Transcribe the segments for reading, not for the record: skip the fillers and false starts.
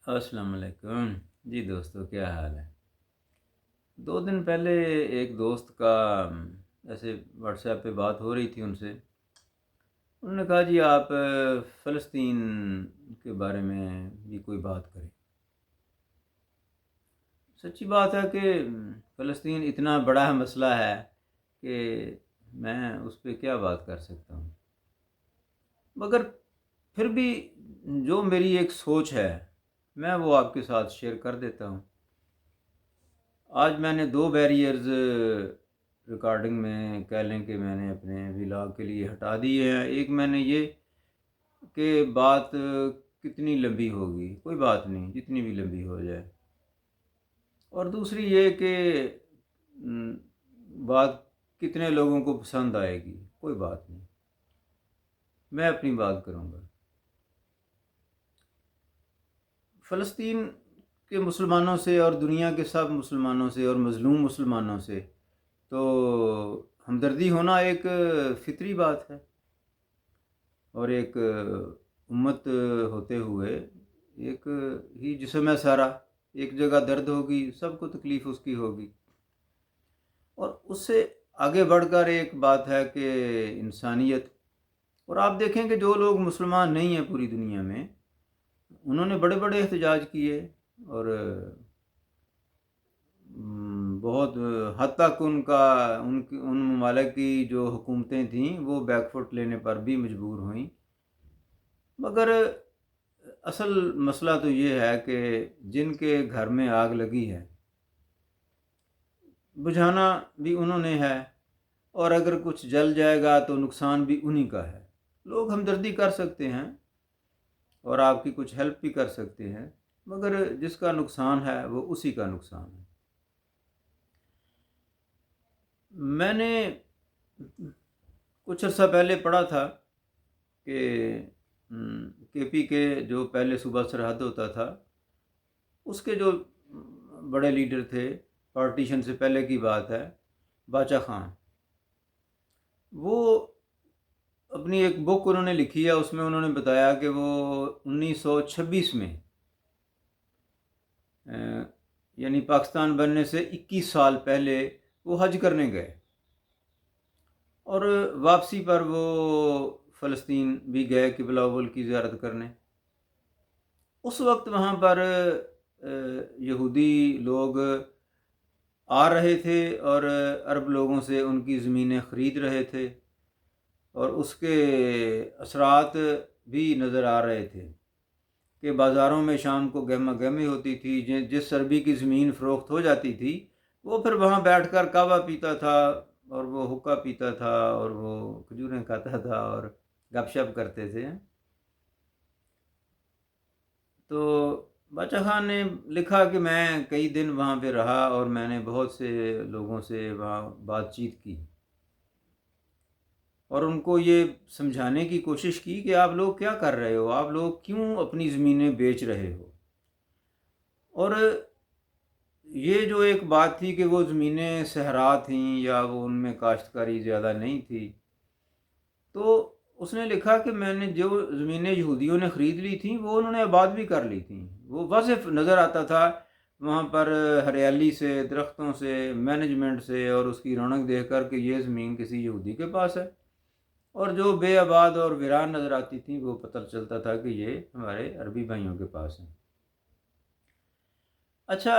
السلام علیکم جی دوستو، کیا حال ہے؟ 2 دن پہلے ایک دوست کا ایسے واٹس ایپ پہ بات ہو رہی تھی ان سے. انہوں نے کہا جی آپ فلسطین کے بارے میں بھی کوئی بات کریں. سچی بات ہے کہ فلسطین اتنا بڑا مسئلہ ہے کہ میں اس پہ کیا بات کر سکتا ہوں، مگر پھر بھی جو میری ایک سوچ ہے میں وہ آپ کے ساتھ شیئر کر دیتا ہوں. آج میں نے 2 بیریئرز ریکارڈنگ میں کہہ لیں کہ میں نے اپنے ولاگ کے لیے ہٹا دیے ہیں. ایک میں نے یہ کہ بات کتنی لمبی ہوگی، کوئی بات نہیں، جتنی بھی لمبی ہو جائے. اور دوسری یہ کہ بات کتنے لوگوں کو پسند آئے گی، کوئی بات نہیں، میں اپنی بات کروں گا. فلسطین کے مسلمانوں سے اور دنیا کے سب مسلمانوں سے اور مظلوم مسلمانوں سے تو ہمدردی ہونا ایک فطری بات ہے، اور ایک امت ہوتے ہوئے ایک ہی جسم ہے سارا. ایک جگہ درد ہوگی، سب کو تکلیف اس کی ہوگی. اور اس سے آگے بڑھ کر ایک بات ہے کہ انسانیت. اور آپ دیکھیں کہ جو لوگ مسلمان نہیں ہیں پوری دنیا میں، انہوں نے بڑے بڑے احتجاج کیے، اور بہت حد تک ان ممالک کی جو حکومتیں تھیں وہ بیک فٹ لینے پر بھی مجبور ہوئیں. مگر اصل مسئلہ تو یہ ہے کہ جن کے گھر میں آگ لگی ہے بجھانا بھی انہوں نے ہے، اور اگر کچھ جل جائے گا تو نقصان بھی انہی کا ہے. لوگ ہمدردی کر سکتے ہیں اور آپ کی کچھ ہیلپ بھی کر سکتے ہیں، مگر جس کا نقصان ہے وہ اسی کا نقصان ہے. میں نے کچھ عرصہ پہلے پڑھا تھا کہ کے پی کے جو پہلے صوبہ سرحد ہوتا تھا، اس کے جو بڑے لیڈر تھے، پارٹیشن سے پہلے کی بات ہے، باچا خان، وہ اپنی ایک بک انہوں نے لکھی ہے. اس میں انہوں نے بتایا کہ وہ 1926 میں یعنی پاکستان بننے سے 21 سال پہلے وہ حج کرنے گئے، اور واپسی پر وہ فلسطین بھی گئے قبلہ اول کی زیارت کرنے. اس وقت وہاں پر یہودی لوگ آ رہے تھے اور عرب لوگوں سے ان کی زمینیں خرید رہے تھے، اور اس کے اثرات بھی نظر آ رہے تھے کہ بازاروں میں شام کو گہما گہمی ہوتی تھی. جس عربی کی زمین فروخت ہو جاتی تھی وہ پھر وہاں بیٹھ کر کعوہ پیتا تھا، اور وہ حقہ پیتا تھا، اور وہ کھجوریں کھاتا تھا، اور گپ شپ کرتے تھے. تو باچا خان نے لکھا کہ میں کئی دن وہاں پہ رہا، اور میں نے بہت سے لوگوں سے وہاں بات چیت کی، اور ان کو یہ سمجھانے کی کوشش کی کہ آپ لوگ کیا کر رہے ہو، آپ لوگ کیوں اپنی زمینیں بیچ رہے ہو. اور یہ جو ایک بات تھی کہ وہ زمینیں صحرا تھیں یا وہ ان میں کاشتکاری زیادہ نہیں تھی، تو اس نے لکھا کہ میں نے جو زمینیں یہودیوں نے خرید لی تھیں وہ انہوں نے آباد بھی کر لی تھیں. وہ واضح نظر آتا تھا وہاں پر ہریالی سے، درختوں سے، مینجمنٹ سے، اور اس کی رونق دیکھ کر کہ یہ زمین کسی یہودی کے پاس ہے. اور جو بے آباد اور ویران نظر آتی تھیں وہ پتہ چلتا تھا کہ یہ ہمارے عربی بھائیوں کے پاس ہیں. اچھا،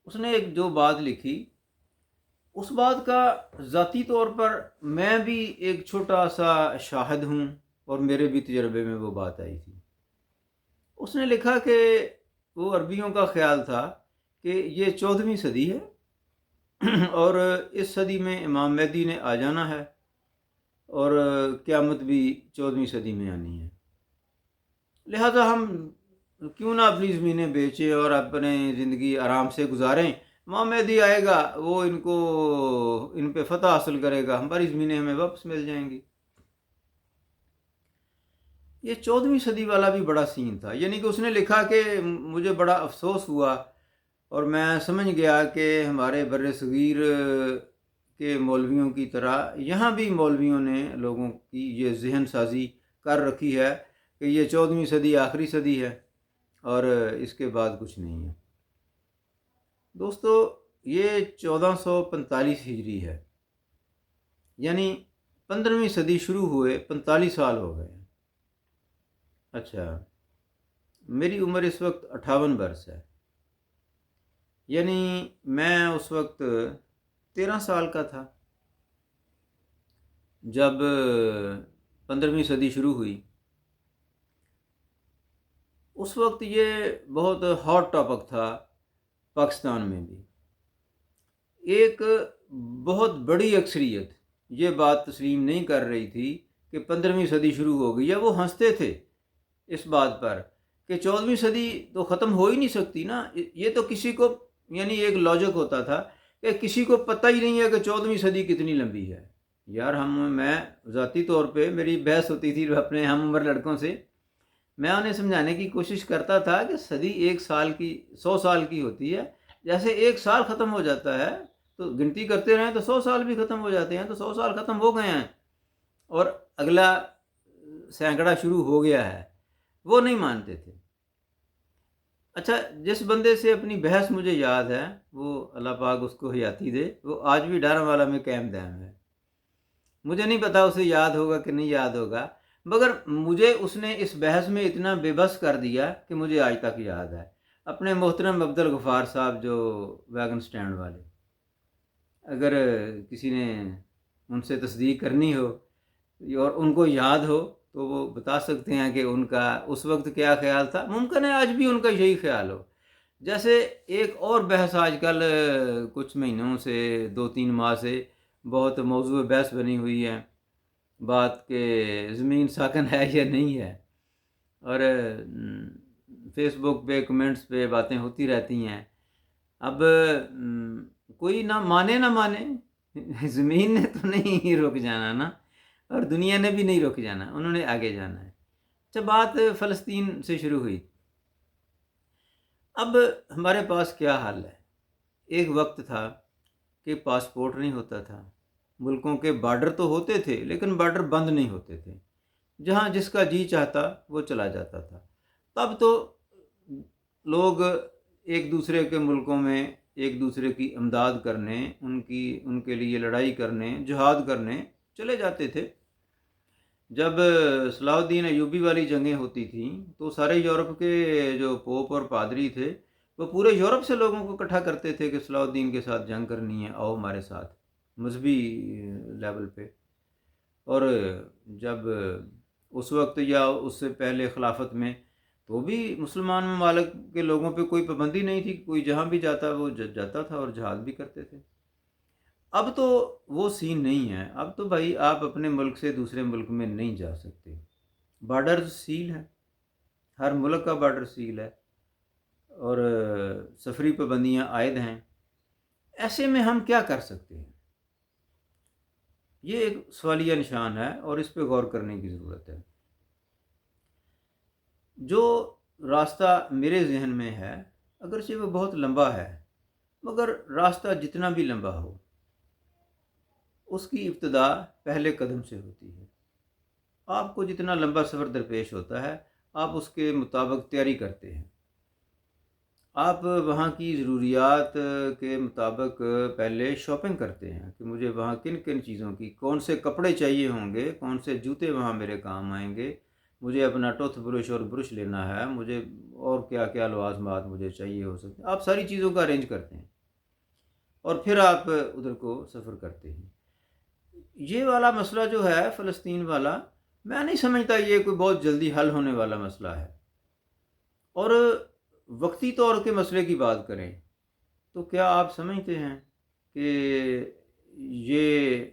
اس نے ایک جو بات لکھی، اس بات کا ذاتی طور پر میں بھی ایک چھوٹا سا شاہد ہوں، اور میرے بھی تجربے میں وہ بات آئی تھی. اس نے لکھا کہ وہ عربیوں کا خیال تھا کہ یہ 14ویں صدی ہے، اور اس صدی میں امام مہدی نے آ جانا ہے، اور قیامت بھی 14ویں صدی میں آنی ہے. لہذا ہم کیوں نہ اپنی زمینیں بیچیں اور اپنے زندگی آرام سے گزاریں. امام مہدی آئے گا، وہ ان پہ فتح حاصل کرے گا، ہماری زمینیں ہمیں واپس مل جائیں گی. یہ 14ویں صدی والا بھی بڑا سین تھا. یعنی کہ اس نے لکھا کہ مجھے بڑا افسوس ہوا، اور میں سمجھ گیا کہ ہمارے بر صغیر کے مولویوں کی طرح یہاں بھی مولویوں نے لوگوں کی یہ ذہن سازی کر رکھی ہے کہ یہ 14ویں صدی آخری صدی ہے، اور اس کے بعد کچھ نہیں ہے۔ دوستو، یہ 1445 ہجری ہے، یعنی 15ویں صدی شروع ہوئے 45 سال ہو گئے۔ اچھا، میری عمر اس وقت 58 برس ہے، یعنی میں اس وقت 13 سال کا تھا جب 15ویں صدی شروع ہوئی۔ اس وقت یہ بہت ہاٹ ٹاپک تھا پاکستان میں بھی۔ ایک بہت بڑی اکثریت یہ بات تسلیم نہیں کر رہی تھی کہ 15ویں صدی شروع ہو گئی، یا وہ ہنستے تھے اس بات پر کہ 14ویں صدی تو ختم ہو ہی نہیں سکتی نا۔ یہ تو کسی کو، یعنی ایک لاجک ہوتا تھا کہ کسی کو پتہ ہی نہیں ہے کہ 14ویں صدی کتنی لمبی ہے۔ یار میں ذاتی طور پہ میری بحث ہوتی تھی اپنے ہم عمر لڑکوں سے، میں انہیں سمجھانے کی کوشش کرتا تھا کہ صدی 100 سال کی ہوتی ہے، جیسے ایک سال ختم ہو جاتا ہے تو گنتی کرتے رہیں تو 100 سال بھی ختم ہو جاتے ہیں، تو 100 سال ختم ہو گئے ہیں اور اگلا سینکڑا شروع ہو گیا ہے۔ وہ نہیں مانتے تھے۔ اچھا، جس بندے سے اپنی بحث مجھے یاد ہے، وہ اللہ پاک اس کو حیاتی دے، وہ آج بھی ڈارا والا میں قائم دائم ہے۔ مجھے نہیں پتا اسے یاد ہوگا کہ نہیں یاد ہوگا، مگر مجھے اس نے اس بحث میں اتنا بے بس کر دیا کہ مجھے آج تک یاد ہے۔ اپنے محترم عبدالغفار صاحب جو ویگن سٹینڈ والے، اگر کسی نے ان سے تصدیق کرنی ہو اور ان کو یاد ہو تو وہ بتا سکتے ہیں کہ ان کا اس وقت کیا خیال تھا۔ ممکن ہے آج بھی ان کا یہی خیال ہو۔ جیسے ایک اور بحث آج کل کچھ مہینوں سے 2-3 ماہ سے بہت موضوع بحث بنی ہوئی ہے، بات کہ زمین ساکن ہے یا نہیں ہے، اور فیس بک پہ کمنٹس پہ باتیں ہوتی رہتی ہیں۔ اب کوئی نہ مانے زمین نے تو نہیں رک جانا نا، اور دنیا نے بھی نہیں رک جانا، انہوں نے آگے جانا ہے۔ اچھا، بات فلسطین سے شروع ہوئی۔ اب ہمارے پاس کیا حال ہے؟ ایک وقت تھا کہ پاسپورٹ نہیں ہوتا تھا، ملکوں کے بارڈر تو ہوتے تھے لیکن بارڈر بند نہیں ہوتے تھے، جہاں جس کا جی چاہتا وہ چلا جاتا تھا۔ تب تو لوگ ایک دوسرے کے ملکوں میں ایک دوسرے کی امداد کرنے، ان کے لیے لڑائی کرنے، جہاد کرنے چلے جاتے تھے۔ جب صلاح الدین ایوبی والی جنگیں ہوتی تھیں تو سارے یورپ کے جو پوپ اور پادری تھے وہ پورے یورپ سے لوگوں کو اکٹھا کرتے تھے کہ صلاح الدین کے ساتھ جنگ کرنی ہے، آؤ ہمارے ساتھ، مذہبی لیول پہ۔ اور جب اس وقت یا اس سے پہلے خلافت میں تو بھی مسلمان ممالک کے لوگوں پہ کوئی پابندی نہیں تھی، کوئی جہاں بھی جاتا وہ جاتا تھا اور جہاد بھی کرتے تھے۔ اب تو وہ سین نہیں ہے۔ اب تو بھائی آپ اپنے ملک سے دوسرے ملک میں نہیں جا سکتے، بارڈر سیل ہے، ہر ملک کا بارڈر سیل ہے، اور سفری پابندیاں عائد ہیں۔ ایسے میں ہم کیا کر سکتے ہیں؟ یہ ایک سوالیہ نشان ہے اور اس پہ غور کرنے کی ضرورت ہے۔ جو راستہ میرے ذہن میں ہے، اگرچہ وہ بہت لمبا ہے، مگر راستہ جتنا بھی لمبا ہو اس کی ابتدا پہلے قدم سے ہوتی ہے۔ آپ کو جتنا لمبا سفر درپیش ہوتا ہے آپ اس کے مطابق تیاری کرتے ہیں، آپ وہاں کی ضروریات کے مطابق پہلے شاپنگ کرتے ہیں کہ مجھے وہاں کن کن چیزوں کی، کون سے کپڑے چاہیے ہوں گے، کون سے جوتے وہاں میرے کام آئیں گے، مجھے اپنا ٹوتھ برش اور برش لینا ہے، مجھے اور کیا کیا لوازمات مجھے چاہیے ہو سکتے ہیں۔ آپ ساری چیزوں کا ارینج کرتے ہیں اور پھر آپ ادھر کو سفر کرتے ہیں۔ یہ والا مسئلہ جو ہے فلسطین والا، میں نہیں سمجھتا یہ کوئی بہت جلدی حل ہونے والا مسئلہ ہے۔ اور وقتی طور کے مسئلے کی بات کریں تو کیا آپ سمجھتے ہیں کہ یہ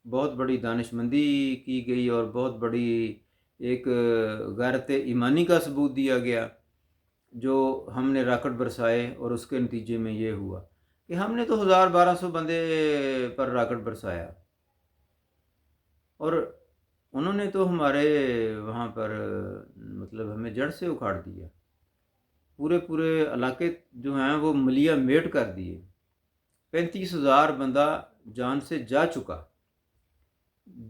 بہت بڑی دانش مندی کی گئی اور بہت بڑی ایک غیرت ایمانی کا ثبوت دیا گیا جو ہم نے راکٹ برسائے، اور اس کے نتیجے میں یہ ہوا کہ ہم نے تو 1200 بندے پر راکٹ برسایا اور انہوں نے تو ہمارے وہاں پر مطلب ہمیں جڑ سے اکھاڑ دیا، پورے علاقے جو ہیں وہ ملیہ میٹ کر دیے، 35,000 بندہ جان سے جا چکا،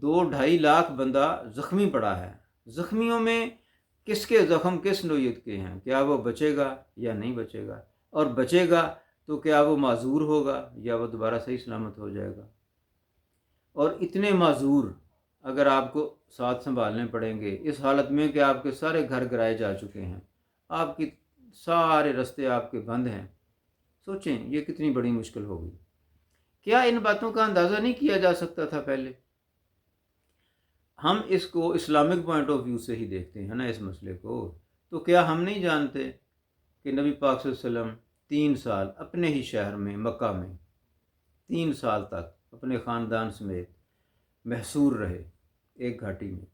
2-2.5 لاکھ بندہ زخمی پڑا ہے۔ زخمیوں میں کس کے زخم کس نوعیت کے ہیں، کیا وہ بچے گا یا نہیں بچے گا، اور بچے گا تو کیا وہ معذور ہوگا یا وہ دوبارہ صحیح سلامت ہو جائے گا۔ اور اتنے معذور اگر آپ کو ساتھ سنبھالنے پڑیں گے اس حالت میں کہ آپ کے سارے گھر گرائے جا چکے ہیں، آپ کی سارے رستے آپ کے بند ہیں، سوچیں یہ کتنی بڑی مشکل ہوگی۔ کیا ان باتوں کا اندازہ نہیں کیا جا سکتا تھا پہلے؟ ہم اس کو اسلامک پوائنٹ آف ویو سے ہی دیکھتے ہیں نا اس مسئلے کو، تو کیا ہم نہیں جانتے کہ نبی پاک صلی اللہ علیہ وسلم 3 سال اپنے ہی شہر میں مکہ میں 3 سال تک اپنے خاندان سمیت محصور رہے ایک گھاٹی میں،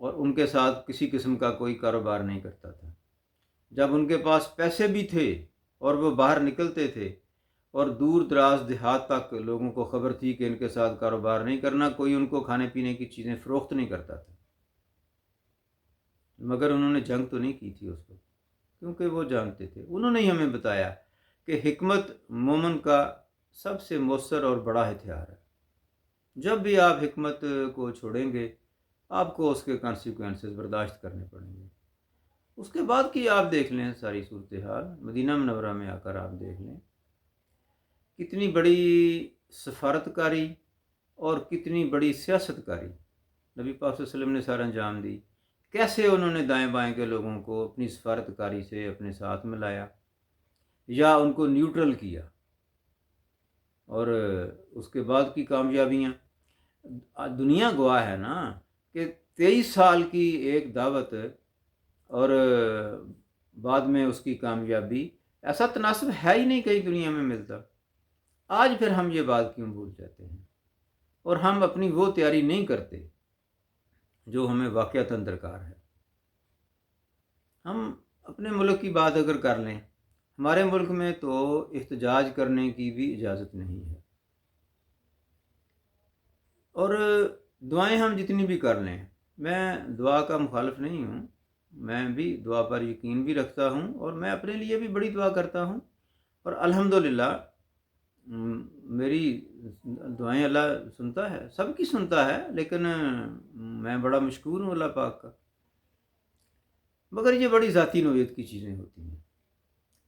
اور ان کے ساتھ کسی قسم کا کوئی کاروبار نہیں کرتا تھا۔ جب ان کے پاس پیسے بھی تھے اور وہ باہر نکلتے تھے اور دور دراز دیہات تک لوگوں کو خبر تھی کہ ان کے ساتھ کاروبار نہیں کرنا، کوئی ان کو کھانے پینے کی چیزیں فروخت نہیں کرتا تھا، مگر انہوں نے جنگ تو نہیں کی تھی اس وقت، کیونکہ وہ جانتے تھے۔ انہوں نے ہی ہمیں بتایا کہ حکمت مومن کا سب سے مؤثر اور بڑا ہتھیار ہے۔ جب بھی آپ حکمت کو چھوڑیں گے آپ کو اس کے کانسیکوینسز برداشت کرنے پڑیں گے۔ اس کے بعد کی آپ دیکھ لیں ساری صورتحال، مدینہ منورہ میں آ کر آپ دیکھ لیں کتنی بڑی سفارتکاری اور کتنی بڑی سیاست کاری نبی پاک صلی اللہ علیہ وسلم نے سر انجام دی، کیسے انہوں نے دائیں بائیں کے لوگوں کو اپنی سفارتکاری سے اپنے ساتھ ملایا یا ان کو نیوٹرل کیا، اور اس کے بعد کی کامیابیاں دنیا گواہ ہے نا کہ 23 سال کی ایک دعوت اور بعد میں اس کی کامیابی، ایسا تناسب ہے ہی نہیں کہیں دنیا میں ملتا۔ آج پھر ہم یہ بات کیوں بھول جاتے ہیں اور ہم اپنی وہ تیاری نہیں کرتے جو ہمیں واقعتاً درکار ہے۔ ہم اپنے ملک کی بات اگر کر لیں، ہمارے ملک میں تو احتجاج کرنے کی بھی اجازت نہیں ہے، اور دعائیں ہم جتنی بھی کر لیں، میں دعا کا مخالف نہیں ہوں، میں بھی دعا پر یقین بھی رکھتا ہوں اور میں اپنے لیے بھی بڑی دعا کرتا ہوں، اور الحمدللہ میری دعائیں اللہ سنتا ہے، سب کی سنتا ہے، لیکن میں بڑا مشکور ہوں اللہ پاک کا۔ مگر یہ بڑی ذاتی نوعیت کی چیزیں ہوتی ہیں۔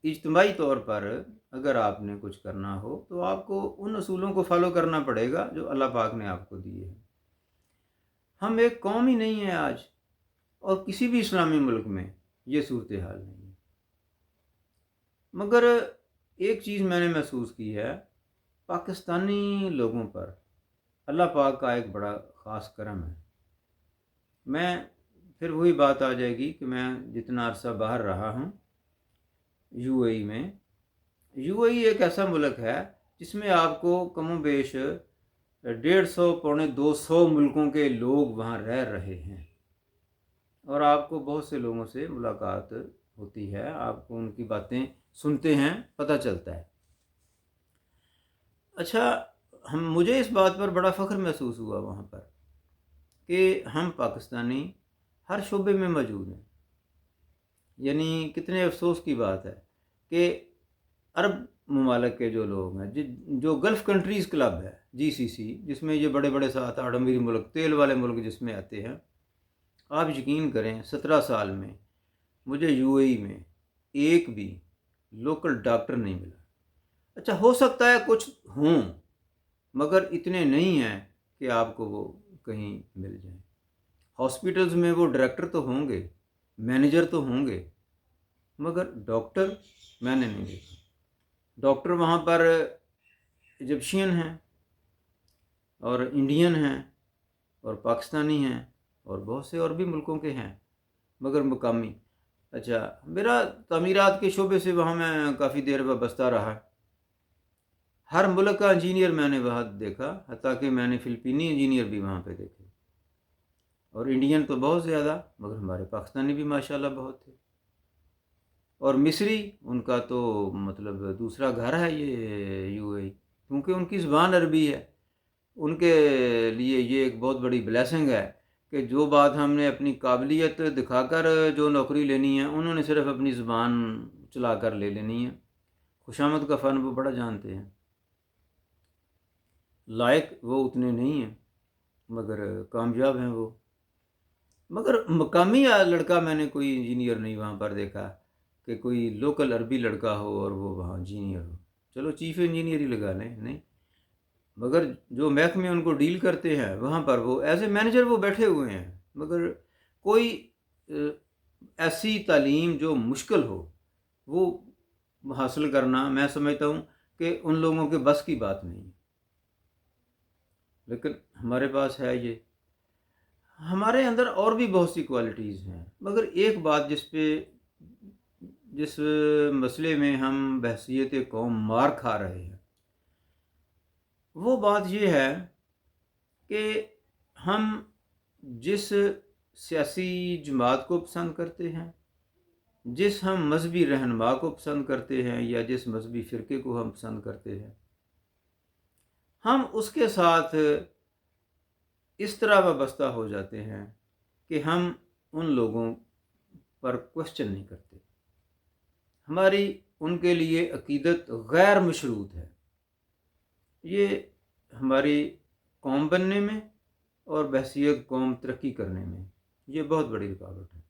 اجتماعی طور پر اگر آپ نے کچھ کرنا ہو تو آپ کو ان اصولوں کو فالو کرنا پڑے گا جو اللہ پاک نے آپ کو دیے ہیں۔ ہم ایک قوم ہی نہیں ہیں آج، اور کسی بھی اسلامی ملک میں یہ صورتحال نہیں ہے۔ مگر ایک چیز میں نے محسوس کی ہے، پاکستانی لوگوں پر اللہ پاک کا ایک بڑا خاص کرم ہے۔ میں پھر وہی بات آ جائے گی کہ میں جتنا عرصہ باہر رہا ہوں یو اے ای میں، یو اے ای ایک ایسا ملک ہے جس میں آپ کو کم و بیش 150 پونے 200 ملکوں کے لوگ وہاں رہ رہے ہیں، اور آپ کو بہت سے لوگوں سے ملاقات ہوتی ہے، آپ کو ان کی باتیں سنتے ہیں، پتہ چلتا ہے۔ اچھا، مجھے اس بات پر بڑا فخر محسوس ہوا وہاں پر کہ ہم پاکستانی ہر شعبے میں موجود ہیں۔ یعنی کتنے افسوس کی بات ہے کہ عرب ممالک کے جو لوگ ہیں، جو گلف کنٹریز کلب ہے GCC، جس میں یہ بڑے بڑے 7-8 امیر ملک، تیل والے ملک جس میں آتے ہیں، آپ یقین کریں 17 سال میں مجھے یو اے ای میں ایک بھی لوکل ڈاکٹر نہیں ملا۔ اچھا، ہو سکتا ہے کچھ ہوں، مگر اتنے نہیں ہیں کہ آپ کو وہ کہیں مل جائیں۔ ہاسپٹلز میں وہ ڈائریکٹر تو ہوں گے، مینیجر تو ہوں گے، مگر ڈاکٹر میں نے نہیں دیکھا۔ ڈاکٹر وہاں پر ایجپشین ہیں اور انڈین ہیں اور پاکستانی ہیں اور بہت سے اور بھی ملکوں کے ہیں، مگر مقامی۔ اچھا، میرا تعمیرات کے شعبے سے وہاں میں کافی دیر وابستہ رہا، ہر ملک کا انجینئر میں نے وہاں دیکھا، حتیٰ کہ میں نے فلپینی انجینئر بھی وہاں پہ دیکھے، اور انڈین تو بہت زیادہ، مگر ہمارے پاکستانی بھی ماشاءاللہ بہت تھے، اور مصری، ان کا تو مطلب دوسرا گھر ہے یہ یو اے ای، کیونکہ ان کی زبان عربی ہے۔ ان کے لیے یہ ایک بہت بڑی بلیسنگ ہے کہ جو بات ہم نے اپنی قابلیت دکھا کر جو نوکری لینی ہے، انہوں نے صرف اپنی زبان چلا کر لے لینی ہے۔ خوشامد کا فن وہ بڑا جانتے ہیں، لائق وہ اتنے نہیں ہیں مگر کامیاب ہیں وہ۔ مگر مقامی لڑکا میں نے کوئی انجینئر نہیں وہاں پر دیکھا کہ کوئی لوکل عربی لڑکا ہو اور وہ وہاں انجینئر ہو. چلو چیف انجینئر ہی لگا لیں، نہیں، مگر جو محکمے ان کو ڈیل کرتے ہیں وہاں پر وہ ایز اے مینیجر وہ بیٹھے ہوئے ہیں. مگر کوئی ایسی تعلیم جو مشکل ہو وہ حاصل کرنا میں سمجھتا ہوں کہ ان لوگوں کے بس کی بات نہیں. لیکن ہمارے پاس ہے یہ. ہمارے اندر اور بھی بہت سی کوالٹیز ہیں، مگر ایک بات جس مسئلے میں ہم بحثیت قوم مار کھا رہے ہیں وہ بات یہ ہے کہ ہم جس سیاسی جماعت کو پسند کرتے ہیں، جس ہم مذہبی رہنما کو پسند کرتے ہیں یا جس مذہبی فرقے کو ہم پسند کرتے ہیں، ہم اس کے ساتھ اس طرح وابستہ ہو جاتے ہیں کہ ہم ان لوگوں پر کوشچن نہیں کرتے. ہماری ان کے لیے عقیدت غیر مشروط ہے. یہ ہماری قوم بننے میں اور بحثیت قوم ترقی کرنے میں یہ بہت بڑی رکاوٹ ہے.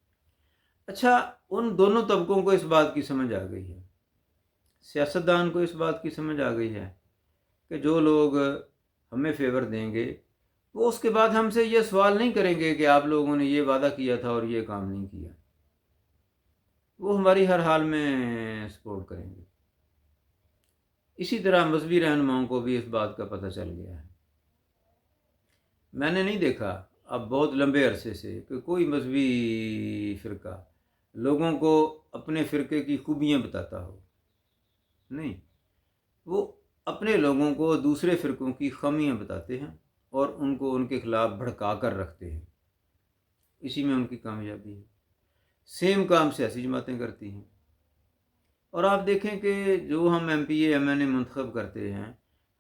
اچھا، ان دونوں طبقوں کو اس بات کی سمجھ آ گئی ہے، سیاستدان کو اس بات کی سمجھ آ گئی ہے کہ جو لوگ ہمیں فیور دیں گے وہ اس کے بعد ہم سے یہ سوال نہیں کریں گے کہ آپ لوگوں نے یہ وعدہ کیا تھا اور یہ کام نہیں کیا. وہ ہماری ہر حال میں سپورٹ کریں گے. اسی طرح مذہبی رہنماؤں کو بھی اس بات کا پتہ چل گیا ہے. میں نے نہیں دیکھا اب بہت لمبے عرصے سے کہ کوئی مذہبی فرقہ لوگوں کو اپنے فرقے کی خوبیاں بتاتا ہو. نہیں، وہ اپنے لوگوں کو دوسرے فرقوں کی خامیاں بتاتے ہیں اور ان کو ان کے خلاف بھڑکا کر رکھتے ہیں. اسی میں ان کی کامیابی ہے. سیم کام سیاسی جماعتیں کرتی ہیں. اور آپ دیکھیں کہ جو ہم M P A M N A منتخب کرتے ہیں،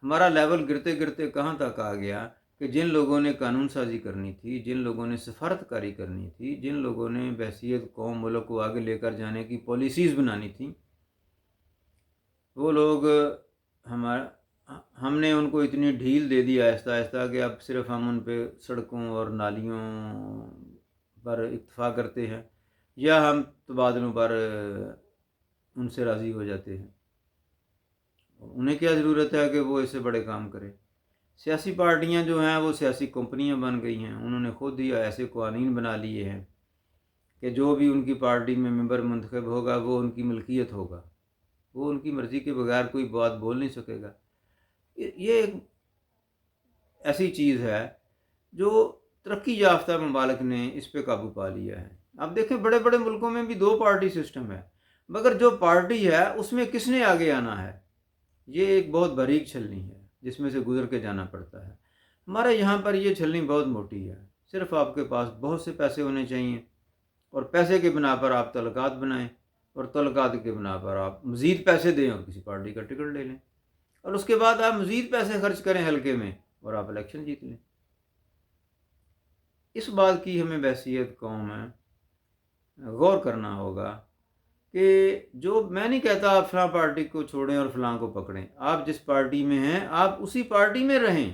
ہمارا لیول گرتے گرتے کہاں تک آ گیا کہ جن لوگوں نے قانون سازی کرنی تھی، جن لوگوں نے سفارت کاری کرنی تھی، جن لوگوں نے بحثیت قوم ملک کو آگے لے کر جانے کی پالیسیز بنانی تھیں، وہ لوگ ہم نے ان کو اتنی ڈھیل دے دی آہستہ آہستہ کہ اب صرف ہم ان پہ سڑکوں اور نالیوں پر اکتفا کرتے ہیں یا ہم تبادلوں پر ان سے راضی ہو جاتے ہیں. انہیں کیا ضرورت ہے کہ وہ اس سے بڑے کام کرے. سیاسی پارٹیاں جو ہیں وہ سیاسی کمپنیاں بن گئی ہیں. انہوں نے خود ہی ایسے قوانین بنا لیے ہیں کہ جو بھی ان کی پارٹی میں ممبر منتخب ہوگا وہ ان کی ملکیت ہوگا. وہ ان کی مرضی کے بغیر کوئی بات بول نہیں سکے گا. یہ ایک ایسی چیز ہے جو ترقی یافتہ ممالک نے اس پہ قابو پا لیا ہے. اب دیکھیں بڑے بڑے ملکوں میں بھی 2 پارٹی سسٹم ہے، مگر جو پارٹی ہے اس میں کس نے آگے آنا ہے، یہ ایک بہت باریک چھلنی ہے جس میں سے گزر کے جانا پڑتا ہے. ہمارے یہاں پر یہ چھلنی بہت موٹی ہے. صرف آپ کے پاس بہت سے پیسے ہونے چاہیے اور پیسے کے بنا پر آپ تعلقات بنائیں اور تعلقات کے بنا پر آپ مزید پیسے دیں اور کسی پارٹی کا ٹکٹ لے لیں اور اس کے بعد آپ مزید پیسے خرچ کریں حلقے میں اور آپ الیکشن جیت لیں. اس بات کی ہمیں بحثیت قوم ہے غور کرنا ہوگا کہ جو میں نہیں کہتا آپ فلاں پارٹی کو چھوڑیں اور فلاں کو پکڑیں. آپ جس پارٹی میں ہیں آپ اسی پارٹی میں رہیں،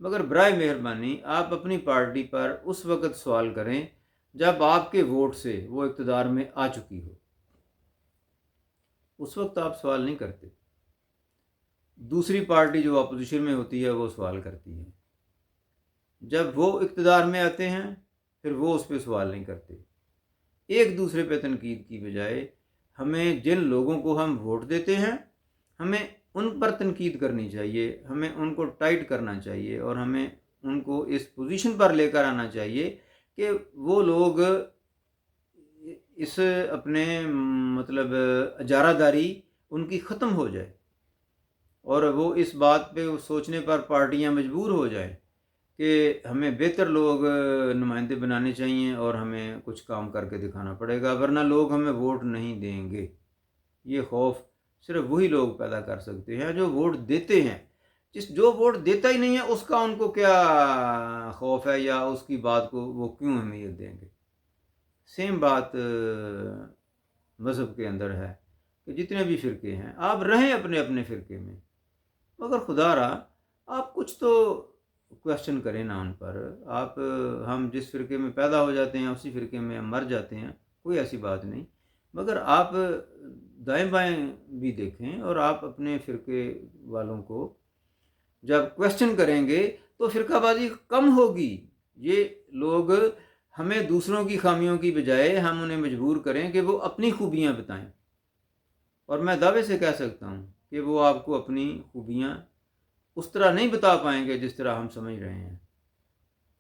مگر برائے مہربانی آپ اپنی پارٹی پر اس وقت سوال کریں جب آپ کے ووٹ سے وہ اقتدار میں آ چکی ہو. اس وقت آپ سوال نہیں کرتے. دوسری پارٹی جو اپوزیشن میں ہوتی ہے وہ سوال کرتی ہے. جب وہ اقتدار میں آتے ہیں پھر وہ اس پہ سوال نہیں کرتے. ایک دوسرے پہ تنقید کی بجائے ہمیں جن لوگوں کو ہم ووٹ دیتے ہیں ہمیں ان پر تنقید کرنی چاہیے، ہمیں ان کو ٹائٹ کرنا چاہیے اور ہمیں ان کو اس پوزیشن پر لے کر آنا چاہیے کہ وہ لوگ اس اپنے مطلب اجارہ داری ان کی ختم ہو جائے اور وہ اس بات پہ سوچنے پر پارٹیاں مجبور ہو جائیں کہ ہمیں بہتر لوگ نمائندے بنانے چاہیے اور ہمیں کچھ کام کر کے دکھانا پڑے گا ورنہ لوگ ہمیں ووٹ نہیں دیں گے. یہ خوف صرف وہی لوگ پیدا کر سکتے ہیں جو ووٹ دیتے ہیں. جو ووٹ دیتا ہی نہیں ہے اس کا ان کو کیا خوف ہے یا اس کی بات کو وہ کیوں اہمیت دیں گے. سیم بات مذہب کے اندر ہے کہ جتنے بھی فرقے ہیں آپ رہیں اپنے اپنے فرقے میں، مگر خدا را آپ کچھ تو کویسچن کریں نہ ان پر. آپ ہم جس فرقے میں پیدا ہو جاتے ہیں اسی فرقے میں ہم مر جاتے ہیں، کوئی ایسی بات نہیں، مگر آپ دائیں بائیں بھی دیکھیں اور آپ اپنے فرقے والوں کو جب کویسچن کریں گے تو فرقہ بازی کم ہوگی. یہ لوگ ہمیں دوسروں کی خامیوں کی بجائے ہم انہیں مجبور کریں کہ وہ اپنی خوبیاں بتائیں، اور میں دعوے سے کہہ سکتا ہوں کہ وہ آپ کو اپنی خوبیاں اس طرح نہیں بتا پائیں گے جس طرح ہم سمجھ رہے ہیں،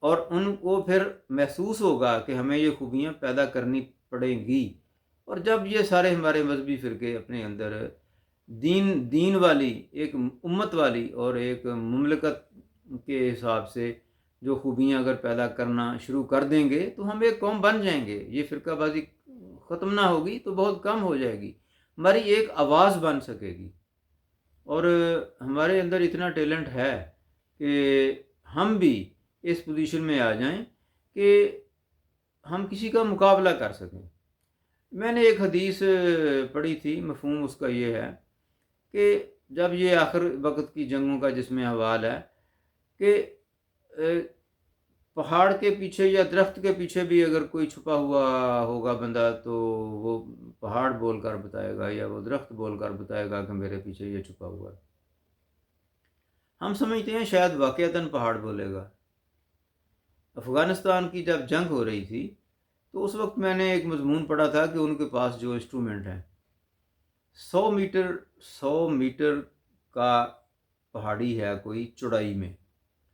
اور ان کو پھر محسوس ہوگا کہ ہمیں یہ خوبیاں پیدا کرنی پڑیں گی. اور جب یہ سارے ہمارے مذہبی فرقے اپنے اندر دین والی ایک امت والی اور ایک مملکت کے حساب سے جو خوبیاں اگر پیدا کرنا شروع کر دیں گے تو ہم ایک قوم بن جائیں گے. یہ فرقہ بازی ختم نہ ہوگی تو بہت کم ہو جائے گی، ہماری ایک آواز بن سکے گی. اور ہمارے اندر اتنا ٹیلنٹ ہے کہ ہم بھی اس پوزیشن میں آ جائیں کہ ہم کسی کا مقابلہ کر سکیں. میں نے ایک حدیث پڑھی تھی، مفہوم اس کا یہ ہے کہ جب یہ آخر وقت کی جنگوں کا جس میں حوال ہے کہ پہاڑ کے پیچھے یا درخت کے پیچھے بھی اگر کوئی چھپا ہوا ہوگا بندہ تو وہ پہاڑ بول کر بتائے گا یا وہ درخت بول کر بتائے گا کہ میرے پیچھے یہ چھپا ہوا ہے. ہم سمجھتے ہیں شاید واقعتاً پہاڑ بولے گا. افغانستان کی جب جنگ ہو رہی تھی تو اس وقت میں نے ایک مضمون پڑھا تھا کہ ان کے پاس جو انسٹرومنٹ ہیں 100 میٹر کا پہاڑی ہے کوئی چوڑائی میں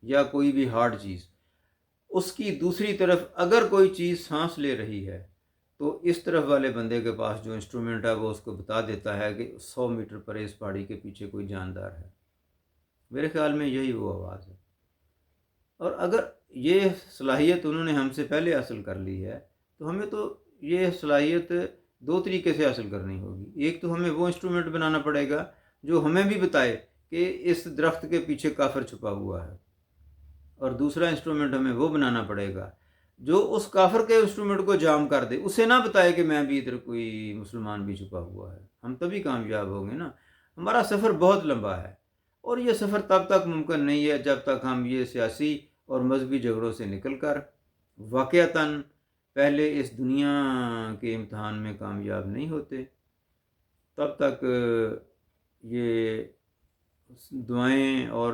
یا کوئی بھی ہارڈ چیز، اس کی دوسری طرف اگر کوئی چیز سانس لے رہی ہے تو اس طرف والے بندے کے پاس جو انسٹرومنٹ ہے وہ اس کو بتا دیتا ہے کہ 100 میٹر پر اس پہاڑی کے پیچھے کوئی جاندار ہے. میرے خیال میں یہی وہ آواز ہے. اور اگر یہ صلاحیت انہوں نے ہم سے پہلے حاصل کر لی ہے تو ہمیں تو یہ صلاحیت 2 طریقے سے حاصل کرنی ہوگی. ایک تو ہمیں وہ انسٹرومنٹ بنانا پڑے گا جو ہمیں بھی بتائے کہ اس درخت کے پیچھے کافر چھپا ہوا ہے، اور دوسرا انسٹرومنٹ ہمیں وہ بنانا پڑے گا جو اس کافر کے انسٹرومنٹ کو جام کر دے، اسے نہ بتائے کہ میں بھی ادھر کوئی مسلمان بھی چھپا ہوا ہے. ہم تبھی کامیاب ہوں گے نا. ہمارا سفر بہت لمبا ہے اور یہ سفر تب تک ممکن نہیں ہے جب تک ہم یہ سیاسی اور مذہبی جھگڑوں سے نکل کر واقعتاً پہلے اس دنیا کے امتحان میں کامیاب نہیں ہوتے. تب تک یہ دعائیں اور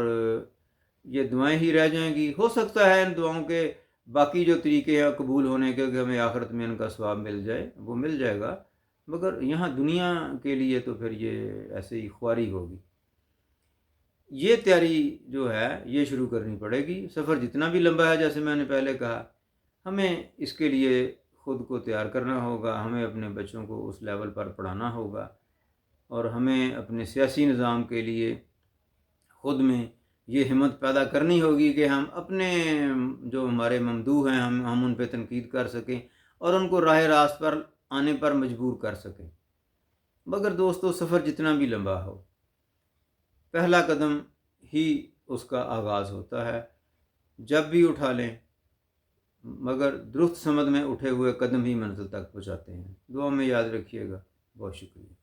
یہ دعائیں ہی رہ جائیں گی. ہو سکتا ہے ان دعاؤں کے باقی جو طریقے ہیں قبول ہونے کے کہ ہمیں آخرت میں ان کا ثواب مل جائے، وہ مل جائے گا، مگر یہاں دنیا کے لیے تو پھر یہ ایسے ہی خواری ہوگی. یہ تیاری جو ہے یہ شروع کرنی پڑے گی. سفر جتنا بھی لمبا ہے جیسے میں نے پہلے کہا، ہمیں اس کے لیے خود کو تیار کرنا ہوگا، ہمیں اپنے بچوں کو اس لیول پر پڑھانا ہوگا، اور ہمیں اپنے سیاسی نظام کے لیے خود میں یہ ہمت پیدا کرنی ہوگی کہ ہم اپنے جو ہمارے ممدوح ہیں ہم ان پہ تنقید کر سکیں اور ان کو راہ راست پر آنے پر مجبور کر سکیں. مگر دوستو، سفر جتنا بھی لمبا ہو، پہلا قدم ہی اس کا آغاز ہوتا ہے. جب بھی اٹھا لیں، مگر درست سمت میں اٹھے ہوئے قدم ہی منزل تک پہنچاتے ہیں. دعا میں یاد رکھیے گا. بہت شکریہ.